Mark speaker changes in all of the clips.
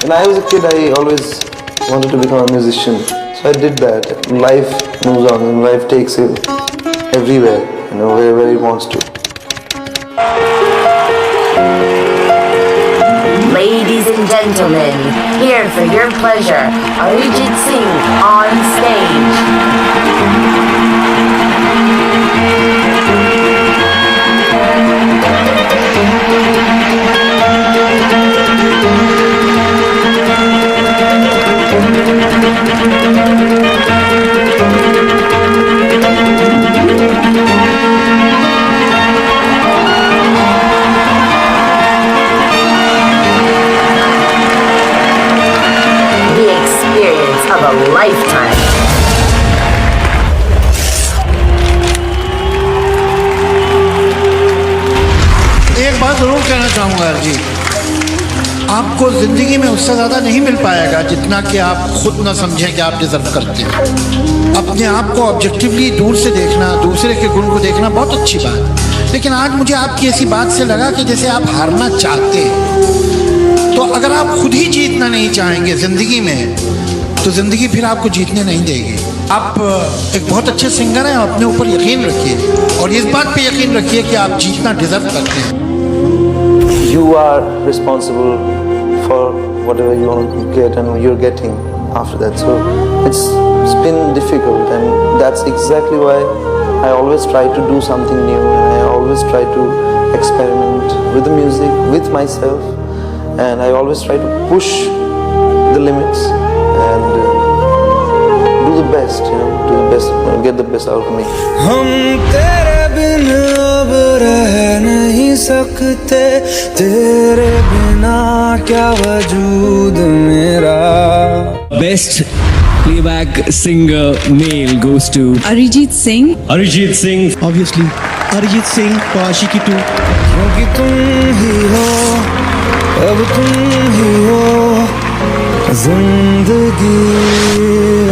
Speaker 1: When I was a kid, I always wanted to become a musician. So I did that. Life moves on and life takes you everywhere, wherever it wants to.
Speaker 2: Ladies and gentlemen, here for your pleasure, Arijit Singh on stage. Of a lifetime.
Speaker 3: एक बात जरूर कहना चाहूँगा अरिजीत, आपको ज़िंदगी में उससे ज़्यादा नहीं मिल पाएगा जितना कि आप खुद ना समझें कि आप डिज़र्व करते हैं। अपने आप को ऑब्जेक्टिवली दूर से देखना, दूसरे के गुण को देखना बहुत अच्छी बात, लेकिन आज मुझे आपकी ऐसी बात से लगा कि जैसे आप हारना चाहते हैं। तो अगर आप खुद ही जीतना नहीं चाहेंगे ज़िंदगी में, तो ज़िंदगी फिर आपको जीतने नहीं देगी। आप एक बहुत अच्छे सिंगर हैं, अपने ऊपर यकीन रखिए और इस बात पे यकीन रखिए कि आप जीतना डिज़र्व करते हैं।
Speaker 1: You are responsible for whatever you want to get and you're getting after that. So it's been difficult, and that's exactly why I always try to do something new, and I always try to experiment with the music, with myself, and I always try to push the limits and do the best, do the best, get the best out of me.
Speaker 4: हम तेरे बिन अब रह नहीं सकते, तेरे बिना क्या वजूद मेरा।
Speaker 5: Best playback singer male goes to
Speaker 6: Arijit Singh.
Speaker 5: Arijit Singh.
Speaker 3: Obviously, Arijit Singh for Aashiqui 2.
Speaker 4: क्योंकि तुम ही हो, अब तुम ही हो, जिंदगी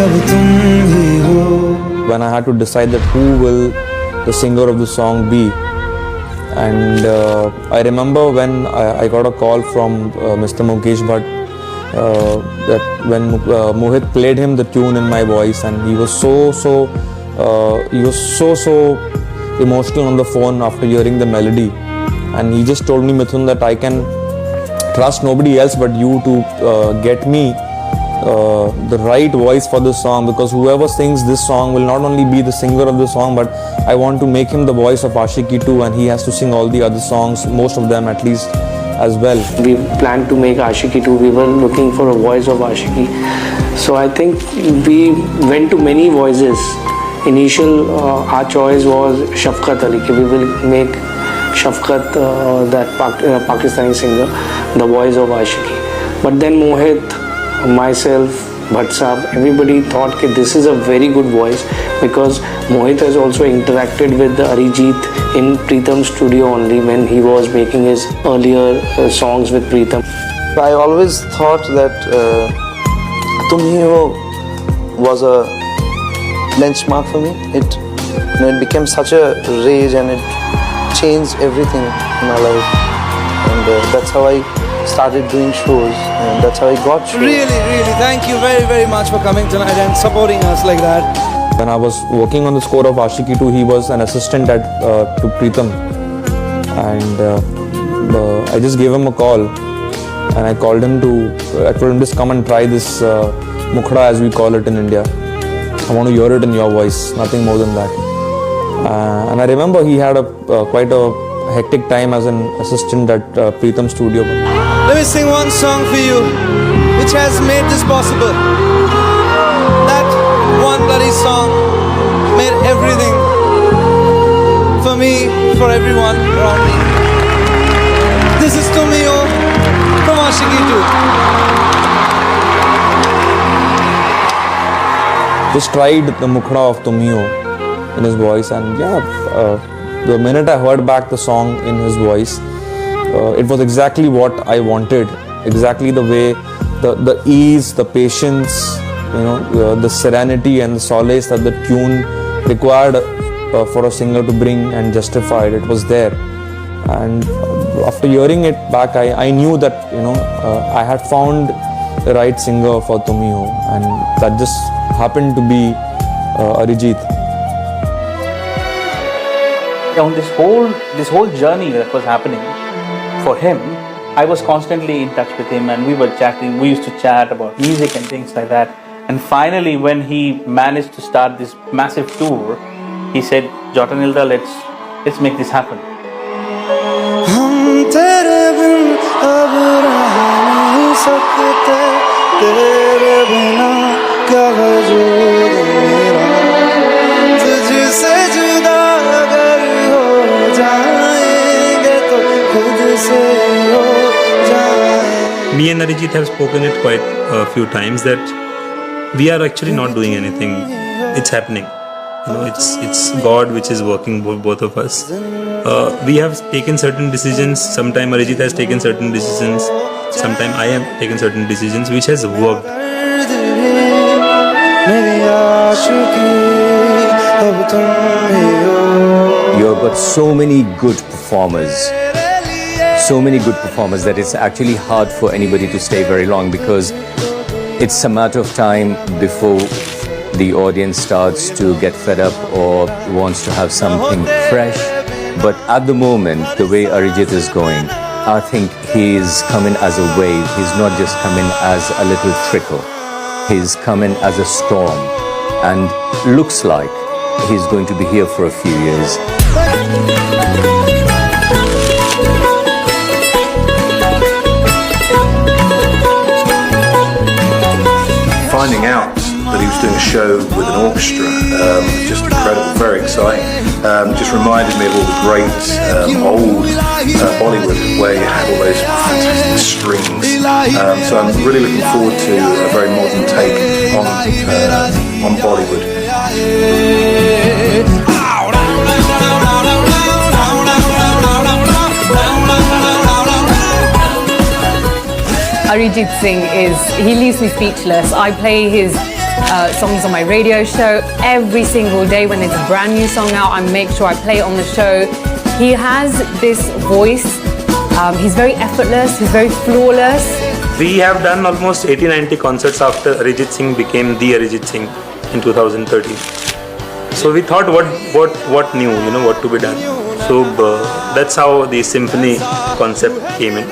Speaker 4: अब तुम ही हो।
Speaker 7: When I had to decide that who will the singer of the song be, and I remember when I got a call from Mr. Mukesh Bhatt that when Mohit played him the tune in my voice, and he was so emotional on the phone after hearing the melody, and he just told me, Mithun, that I can trust nobody else but you to get me the right voice for this song, because whoever sings this song will not only be the singer of the song, but I want to make him the voice of Aashiqui 2, and he has to sing all the other songs, most of them at least, as well.
Speaker 8: We planned to make Aashiqui 2. We were looking for a voice of Aashiqui. So I think we went to many voices. Initial our choice was Shafqat Ali. We will make Shafqat, that Pakistani singer, the voice of Aashiqui. But then Mohit, myself, Bhatt Saab, everybody thought that this is a very good voice, because Mohit has also interacted with Arijit in Pritam's studio only when he was making his earlier songs with Pritam.
Speaker 1: I always thought that Tum Hi Ho was a benchmark for me. It became such a rage, and it changed everything in my life, and that's how I started doing shows, and that's how I got shows.
Speaker 4: Really, thank you very, very much for coming tonight and supporting us like that.
Speaker 7: When I was working on the score of Aashiqui 2, he was an assistant to Pritam, and I just gave him a call, and I told him just come and try this Mukhda, as we call it in India. I want to hear it in your voice, nothing more than that. And I remember he had quite a hectic time as an assistant at Pritam's studio.
Speaker 4: Let me sing one song for you, which has made this possible. That one bloody song made everything for me, for everyone around me. This is Tum Hi Ho from Aashiqui 2.
Speaker 7: Just tried the Mukhda of Tum Hi Ho in his voice, and the minute I heard back the song in his voice, it was exactly what I wanted, exactly the way, the ease, the patience, the serenity and the solace that the tune required for a singer to bring and justify it. It was there, and after hearing it back, I knew that I had found right singer for Tumio, and that just happened to be Arijit.
Speaker 6: On this whole journey that was happening for him, I was constantly in touch with him, and we were chatting. We used to chat about music and things like that. And finally, when he managed to start this massive tour, he said, "Jotanilda, let's make this happen."
Speaker 9: Me and Arijit have spoken it quite a few times that we are actually not doing anything. It's happening. You know, it's God which is working both of us. We have taken certain decisions. Sometime Arijit has taken certain decisions. Sometime I have taken certain decisions, which has worked.
Speaker 10: You've got so many good performers. So many good performers that it's actually hard for anybody to stay very long, because it's a matter of time before the audience starts to get fed up or wants to have something fresh. But at the moment, the way Arijit is going, I think he's coming as a wave. He's not just coming as a little trickle. He's coming as a storm, and looks like he's going to be here for a few years.
Speaker 11: Finding out that he was doing a show with an orchestra, just incredible, very exciting. Just reminded me of all the great old Bollywood where you had all those fantastic strings. So I'm really looking forward to a very modern take on Bollywood.
Speaker 12: Arijit Singh he leaves me speechless. I play his songs on my radio show every single day. When there's a brand new song out, I make sure I play it on the show. He has this voice, he's very effortless, he's very flawless.
Speaker 9: We have done almost 80-90 concerts after Arijit Singh became the Arijit Singh in 2013. So we thought what new, what to be done. So that's how the symphony concept came in.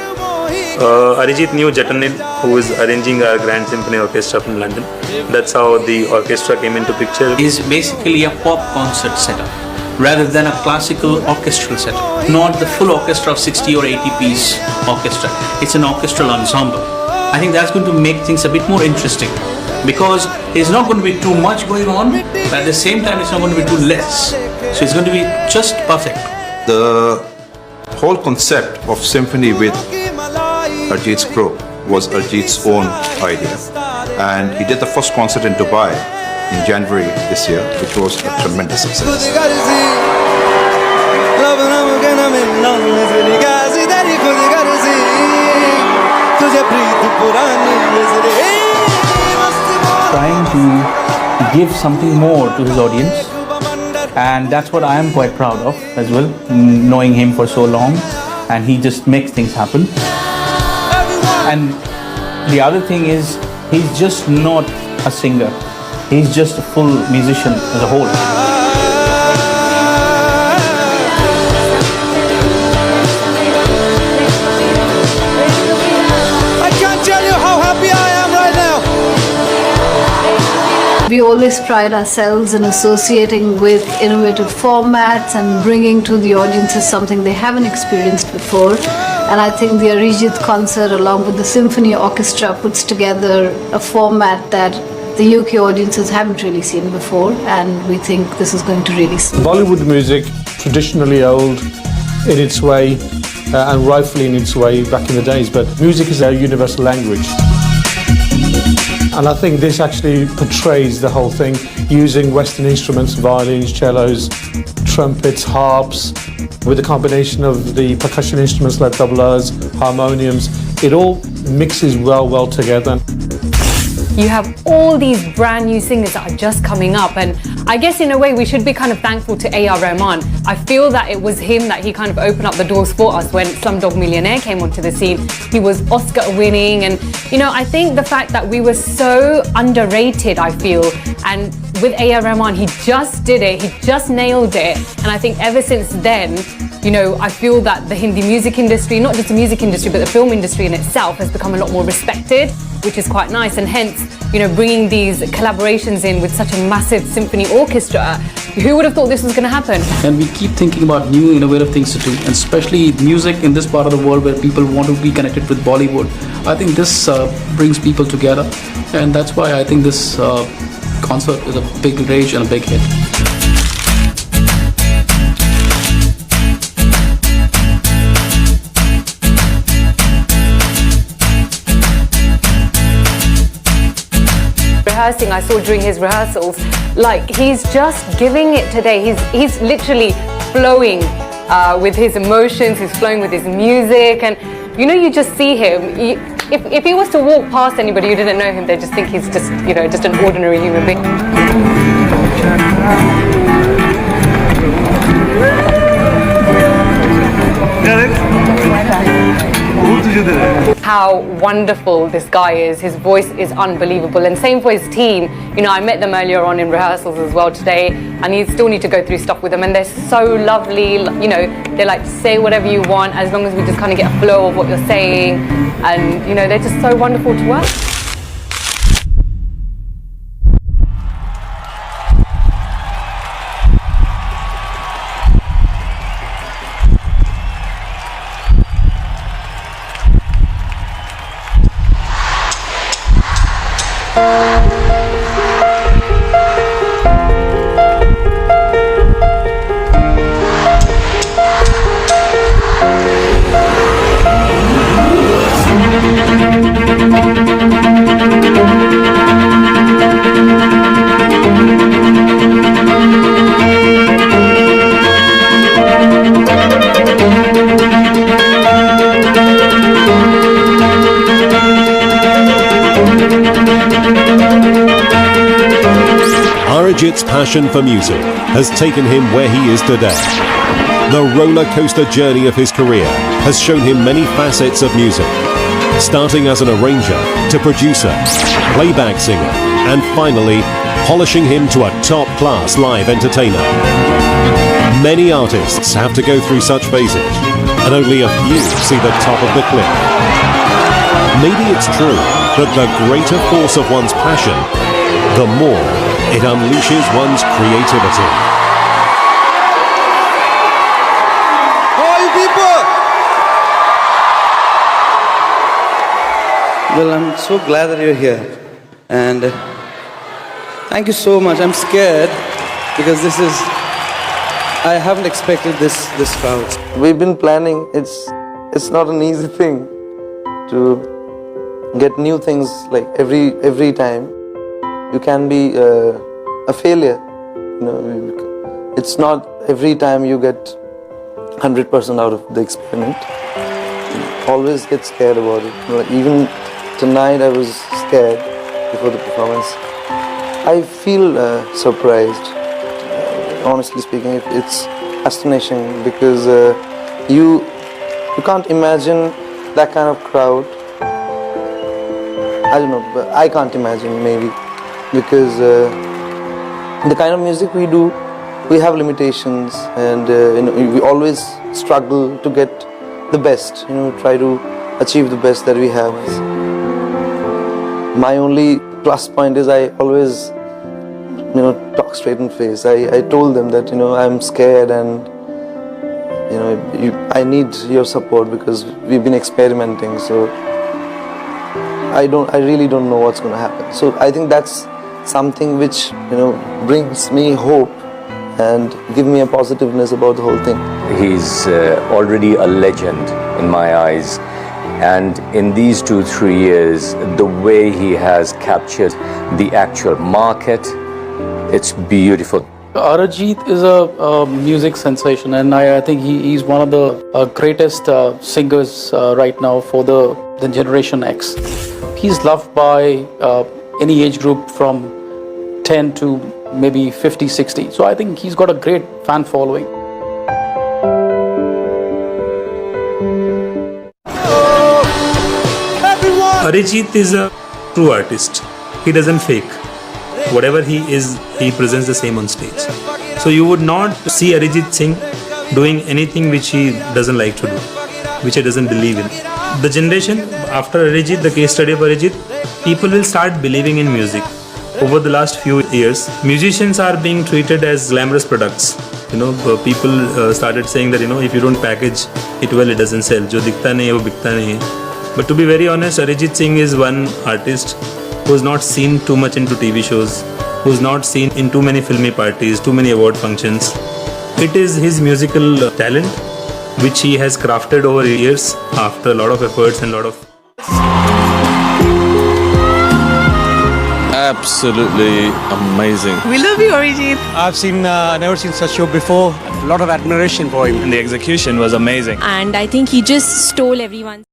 Speaker 9: Arijit knew Jatanil, who is arranging our Grand Symphony Orchestra from London. That's how the orchestra came into picture.
Speaker 13: Is basically a pop concert setup rather than a classical orchestral setup. Not the full orchestra of 60 or 80 piece orchestra. It's an orchestral ensemble. I think that's going to make things a bit more interesting, because it's not going to be too much going on, but at the same time it's not going to be too less. So it's going to be just perfect.
Speaker 11: The whole concept of symphony with Arijit's group was Arijit's own idea, and he did the first concert in Dubai in January this year, which was a tremendous success.
Speaker 6: Trying to give something more to his audience, and that's what I am quite proud of as well, knowing him for so long, and he just makes things happen. And the other thing is, he's just not a singer, he's just a full musician as a whole.
Speaker 4: I can't tell you how happy I am right now.
Speaker 14: We always pride ourselves in associating with innovative formats and bringing to the audiences something they haven't experienced before. And I think the Arijit concert, along with the symphony orchestra, puts together a format that the UK audiences haven't really seen before, and we think this is going to really suit.
Speaker 15: Bollywood music, traditionally old in its way, and rightfully in its way back in the days, but music is our universal language. And I think this actually portrays the whole thing, using Western instruments, violins, cellos, trumpets, harps, with a combination of the percussion instruments like tablas, harmoniums. It all mixes well together.
Speaker 12: You have all these brand new singers that are just coming up, and I guess in a way we should be kind of thankful to A.R. Rahman. I feel that it was him that he kind of opened up the doors for us when Slumdog Millionaire came onto the scene. He was Oscar winning, and you know, I think the fact that we were so underrated, I feel, and with A.R. Rahman, he just did it, he just nailed it, and I think ever since then, you know, I feel that the Hindi music industry, not just the music industry, but the film industry in itself has become a lot more respected, which is quite nice. And hence, you know, bringing these collaborations in with such a massive symphony orchestra, who would have thought this was going to happen?
Speaker 13: And we keep thinking about new innovative things to do, and especially music in this part of the world where people want to be connected with Bollywood. I think this brings people together, and that's why I think this concert is a big rage and a big hit.
Speaker 12: Rehearsing, I saw during his rehearsals, like he's just giving it today. He's literally flowing with his emotions, he's flowing with his music, and you know, you just see him. If he was to walk past anybody who didn't know him, they just think he's just, you know, just an ordinary human being. How wonderful this guy is. His voice is unbelievable, and same for his team. You know, I met them earlier on in rehearsals as well today, and you still need to go through stuff with them, and they're so lovely. You know, they like say whatever you want as long as we just kind of get a flow of what you're saying, and you know, they're just so wonderful to work.
Speaker 16: Arijit's passion for music has taken him where he is today. The roller coaster journey of his career has shown him many facets of music, starting as an arranger to producer, playback singer, and finally polishing him to a top-class live entertainer. Many artists have to go through such phases, and only a few see the top of the cliff. Maybe it's true that the greater force of one's passion, the more it unleashes one's creativity.
Speaker 4: All you people! Well, I'm so glad that you're here. And thank you so much. I'm scared because I haven't expected this crowd.
Speaker 1: We've been planning. It's not an easy thing to get new things like every time. You can be a failure. You know, it's not every time you get 100% out of the experiment. You always get scared about it. You know, even tonight I was scared before the performance. I feel surprised. Honestly speaking, it's astonishing because you can't imagine that kind of crowd. I don't know, but I can't imagine maybe. Because the kind of music we do, we have limitations, and you know, we always struggle to get the best. You know, try to achieve the best that we have. My only plus point is I always, you know, talk straight in face. I told them that, you know, I'm scared, and you know, I need your support because we've been experimenting. So I really don't know what's going to happen. So I think that's something which, you know, brings me hope and give me a positiveness about the whole thing.
Speaker 10: He's already a legend in my eyes, and in these 2-3 years, the way he has captured the actual market, it's beautiful.
Speaker 13: Arijit is a music sensation, and I think he's one of the greatest singers right now for the Generation X. He's loved by any age group from 10 to
Speaker 6: maybe 50, 60. So I think he's got a great fan following.
Speaker 9: Arijit is a true artist. He doesn't fake. Whatever he is, he presents the same on stage. So you would not see Arijit Singh doing anything which he doesn't like to do, which he doesn't believe in. The generation after Arijit, the case study of Arijit, people will start believing in music. Over the last few years, musicians are being treated as glamorous products. People started saying that, if you don't package it well, it doesn't sell. Jo dikhta nahi hai, wo bikta nahi hai. But to be very honest, Arijit Singh is one artist who's not seen too much into TV shows, who's not seen in too many filmy parties, too many award functions. It is his musical talent which he has crafted over years after a lot of efforts and a lot of...
Speaker 17: Absolutely amazing.
Speaker 18: We love you, Arijit.
Speaker 19: I've never seen such show before. A lot of admiration for him.
Speaker 20: And the execution was amazing.
Speaker 18: And I think he just stole everyone's.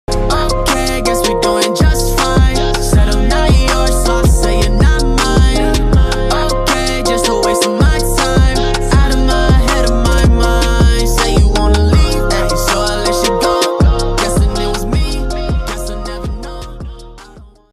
Speaker 21: Okay, guess we're doing